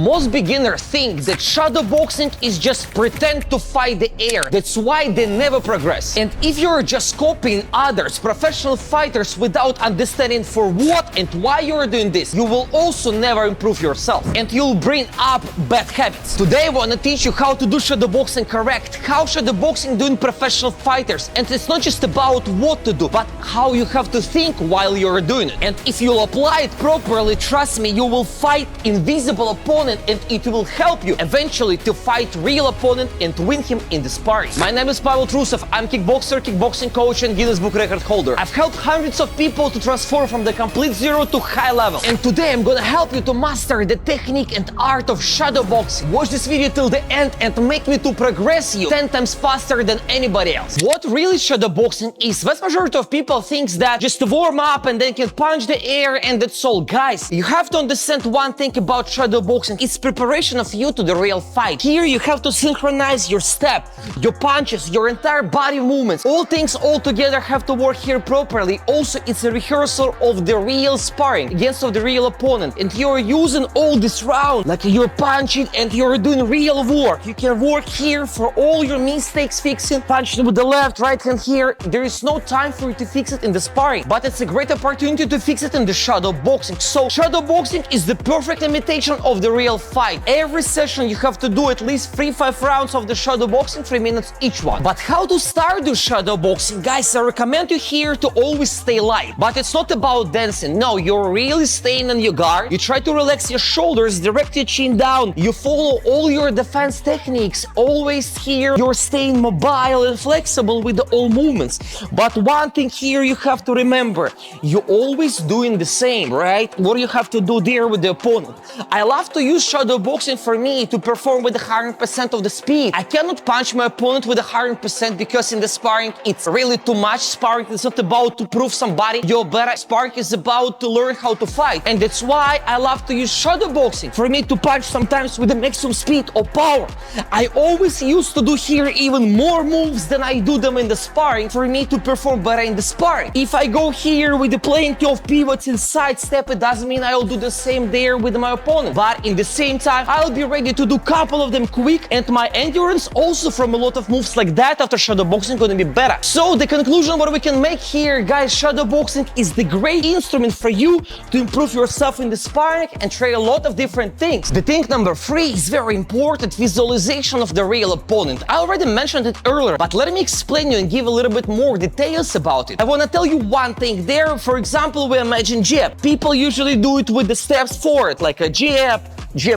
Most beginners think that shadowboxing is just pretend to fight the air. That's why they never progress. And if you're just copying others, professional fighters, without understanding for what and why you're doing this, you will also never improve yourself. And you'll bring up bad habits. Today I want to teach you how to do shadowboxing correct, how shadowboxing doing professional fighters. And it's not just about what to do, but how you have to think while you're doing it. And if you'll apply it properly, trust me, you will fight invisible opponent and it will help you eventually to fight real opponent and win him in the sparring. My name is Pavel Trusov. I'm kickboxer, kickboxing coach and Guinness Book record holder. I've helped hundreds of people to transform from the complete zero to high level. And today I'm gonna help you to master the technique and art of shadowboxing. Watch this video till the end and make me to progress you 10 times faster than anybody else. What really shadowboxing is? Vast majority of people thinks that just to warm up and then can punch the air and that's all. Guys, you have to understand one thing about shadowboxing. It's preparation of you to the real fight. Here you have to synchronize your step, your punches, your entire body movements. All things all together have to work here properly. Also, it's a rehearsal of the real sparring against the real opponent. And you're using all this round like you're punching and you're doing real work. You can work here for all your mistakes fixing, punching with the left, right hand here. There is no time for you to fix it in the sparring, but it's a great opportunity to fix it in the shadowboxing. So shadowboxing is the perfect imitation of the real fight. Every session you have to do at least 3-5 rounds of the shadowboxing, 3 minutes each one. But how to start the shadowboxing? Guys, I recommend you here to always stay light. But it's not about dancing. No, you're really staying on your guard. You try to relax your shoulders, direct your chin down. You follow all your defense techniques. Always here, you're staying mobile and flexible with all movements. But one thing here you have to remember, you're always doing the same, right? What you have to do there with the opponent. I love to use shadowboxing for me to perform with 100% of the speed. I cannot punch my opponent with 100% because in the sparring it's really too much. Sparring is not about to prove somebody you're better. Sparring is about to learn how to fight. And that's why I love to use shadowboxing for me to punch sometimes with the maximum speed or power. I always used to do here even more moves than I do them in the sparring for me to perform better in the sparring. If I go here with the plenty of pivots and side step, it doesn't mean I'll do the same there with my opponent. But in the same time, I'll be ready to do a couple of them quick, and my endurance also from a lot of moves like that after shadowboxing gonna be better. So the conclusion what we can make here, guys, shadowboxing is the great instrument for you to improve yourself in the sparring and try a lot of different things. The thing number 3 is very important, visualization of the real opponent. I already mentioned it earlier, but let me explain you and give a little bit more details about it. I want to tell you one thing there. For example, we imagine jab. People usually do it with the steps forward, like a jab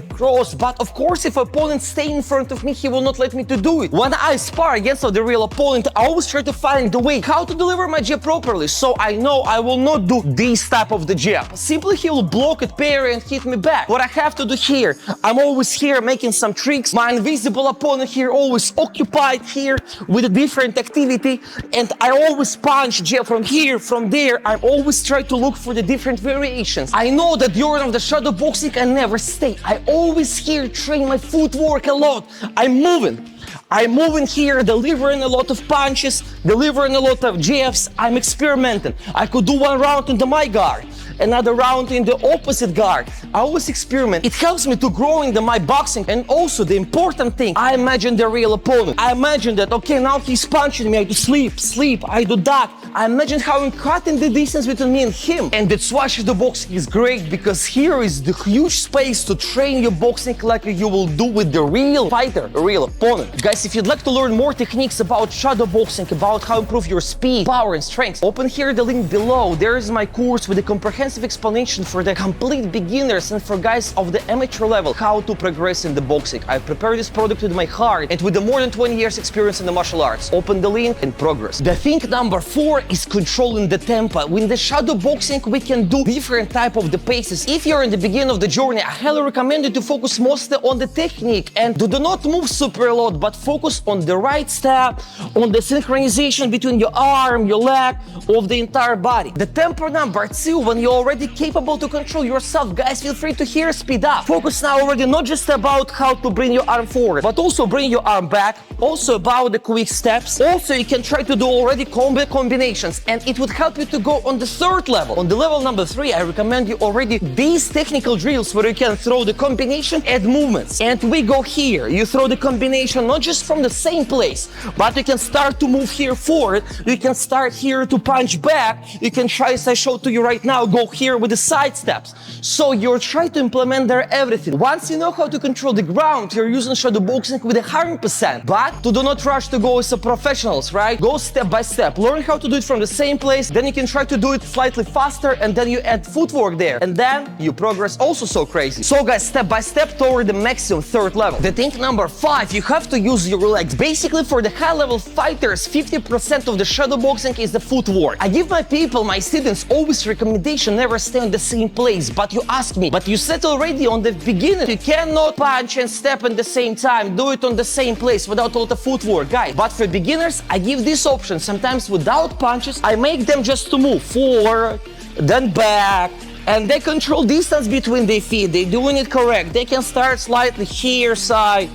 cross, but of course if opponent stay in front of me, he will not let me to do it. When I spar against the real opponent, I always try to find the way how to deliver my jab properly, so I know I will not do this type of the jab. Simply he will block it, parry and hit me back. What I have to do here, I'm always here making some tricks. My invisible opponent here always occupied here with a different activity, and I always punch jab from here, from there. I always try to look for the different variations. I know that during the shadowboxing I never stay. I always here train my footwork a lot. I'm moving here, delivering a lot of punches, delivering a lot of jabs. I'm experimenting. I could do one round into my guard, another round in the opposite guard. I always experiment. It helps me to grow in my boxing. And also the important thing, I imagine the real opponent. I imagine that, okay, now he's punching me, I do sleep, I do duck. I imagine how I'm cutting the distance between me and him. And that's why shadowboxing is great, because here is the huge space to train your boxing like you will do with the real fighter, a real opponent. Guys, if you'd like to learn more techniques about shadowboxing, about how to improve your speed, power and strength, open here the link below. There is my course with a comprehensive explanation for the complete beginners and for guys of the amateur level, how to progress in the boxing. I prepared this product with my heart and with the more than 20 years experience in the martial arts. Open the link and progress. The thing number 4 is controlling the tempo. With the shadowboxing, we can do different type of the paces. If you're in the beginning of the journey, I highly recommend you to focus mostly on the technique and do not move super a lot, but focus on the right step, on the synchronization between your arm, your leg, of the entire body. The tempo number 2, when you already capable to control yourself. Guys, feel free to here speed up. Focus now already not just about how to bring your arm forward, but also bring your arm back. Also about the quick steps. Also, you can try to do already combo combinations, and it would help you to go on the third level. On the level number 3, I recommend you already these technical drills where you can throw the combination and movements. And we go here. You throw the combination not just from the same place, but you can start to move here forward. You can start here to punch back. You can try, as I showed to you right now, go here with the side steps. So you're trying to implement there everything. Once you know how to control the ground, you're using shadowboxing with 100%. But do not rush to go as a professionals, right? Go step by step. Learn how to do it from the same place. Then you can try to do it slightly faster, and then you add footwork there. And then you progress also so crazy. So guys, step by step toward the maximum third level. The thing number 5, you have to use your legs. Basically, for the high level fighters, 50% of the shadowboxing is the footwork. I give my people, my students, always recommendation never stay on the same place. But you ask me, but you said already on the beginning, you cannot punch and step at the same time. Do it on the same place without a lot of footwork, guys. But for beginners, I give this option. Sometimes without punches, I make them just to move forward, then back, and they control distance between their feet. They're doing it correct. They can start slightly here side,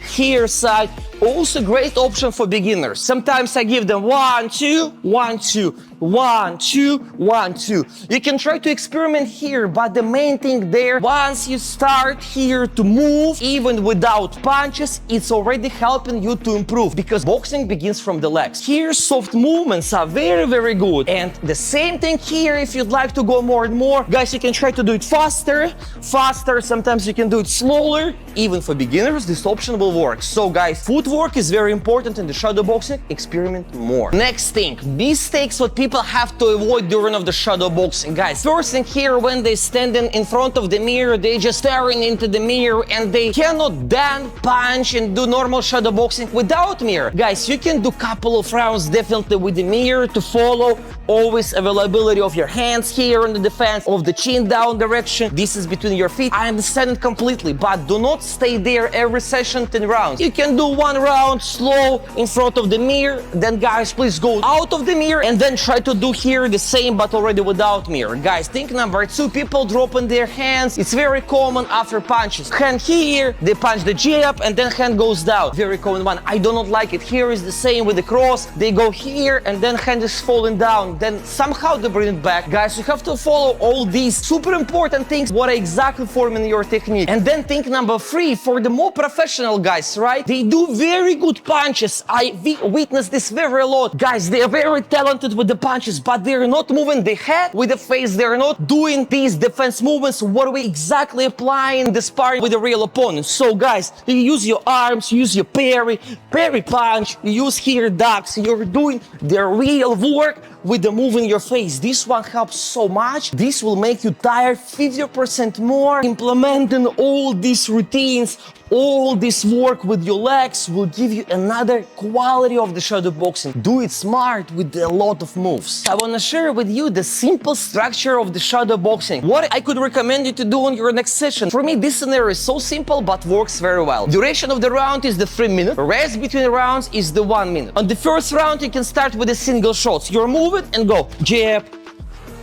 here side. Also great option for beginners. Sometimes I give them 1, 2, 1, 2, 1, 2, 1, 2. You can try to experiment here, but the main thing there, once you start here to move, even without punches, it's already helping you to improve, because boxing begins from the legs. Here, soft movements are very, very good. And the same thing here, if you'd like to go more and more, guys, you can try to do it faster. Sometimes you can do it slower. Even for beginners, this option will work. So guys, footwork is very important in the shadowboxing. Experiment more. Next thing, mistakes what people have to avoid during of the shadowboxing, guys. First thing here, when they standing in front of the mirror, they just staring into the mirror, and they cannot then punch and do normal shadowboxing without mirror. Guys, you can do couple of rounds definitely with the mirror to follow. Always availability of your hands here in the defense, of the chin down direction. This is between your feet. I understand it completely, but do not stay there every session 10 rounds. You can do 1 round slow in front of the mirror, then guys, please go out of the mirror and then try to do here the same but already without mirror. Guys, thing number 2, people dropping their hands. It's very common after punches. Hand here, they punch the jab and then hand goes down. Very common one. I do not like it. Here is the same with the cross. They go here and then hand is falling down. Then somehow they bring it back. Guys, you have to follow all these super important things, what are exactly forming your technique. And then thing number 3, for the more professional guys, right? They do very good punches. I witnessed this very a lot. Guys, they are very talented with the punches, but they're not moving the head with the face. They're not doing these defense movements what we exactly applying the sparring with the real opponent. So guys, you use your arms, you use your parry punch, you use here ducks. You're doing the real work with the move in your face. This one helps so much. This will make you tired 50% more. Implementing all these routines, all this work with your legs will give you another quality of the shadowboxing. Do it smart with a lot of moves. I want to share with you the simple structure of the shadowboxing. What I could recommend you to do on your next session. For me, this scenario is so simple but works very well. Duration of the round is the 3 minutes. Rest between rounds is the 1 minute. On the first round, you can start with the single shots. You're moving and go jab,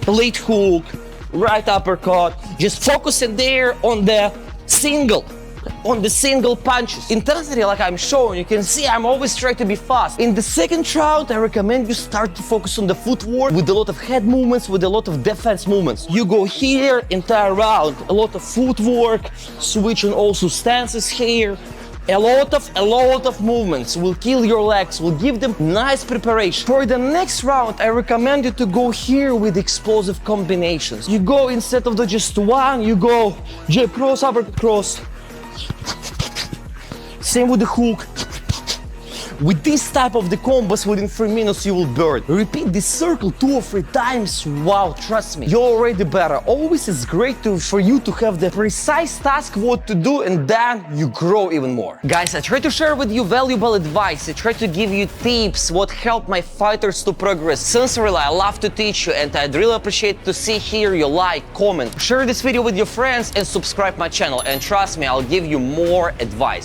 late hook, right uppercut. Just focusing there on the single punches. Intensity, like I'm showing, you can see I'm always trying to be fast. In the second round, I recommend you start to focus on the footwork with a lot of head movements, with a lot of defense movements. You go here entire round, a lot of footwork, switching also stances here. A lot of movements will kill your legs, will give them nice preparation. For the next round, I recommend you to go here with explosive combinations. You go, instead of the just one, you go jab cross, uppercut cross. Same with the hook. With this type of the combos, within 3 minutes you will burn. Repeat this circle 2 or 3 times. Wow, trust me, you're already better. Always it's great for you to have the precise task what to do, and then you grow even more. Guys, I try to share with you valuable advice. I try to give you tips what help my fighters to progress. Sincerely, I love to teach you, and I'd really appreciate to see here your like, comment, share this video with your friends, and subscribe my channel. And trust me, I'll give you more advice.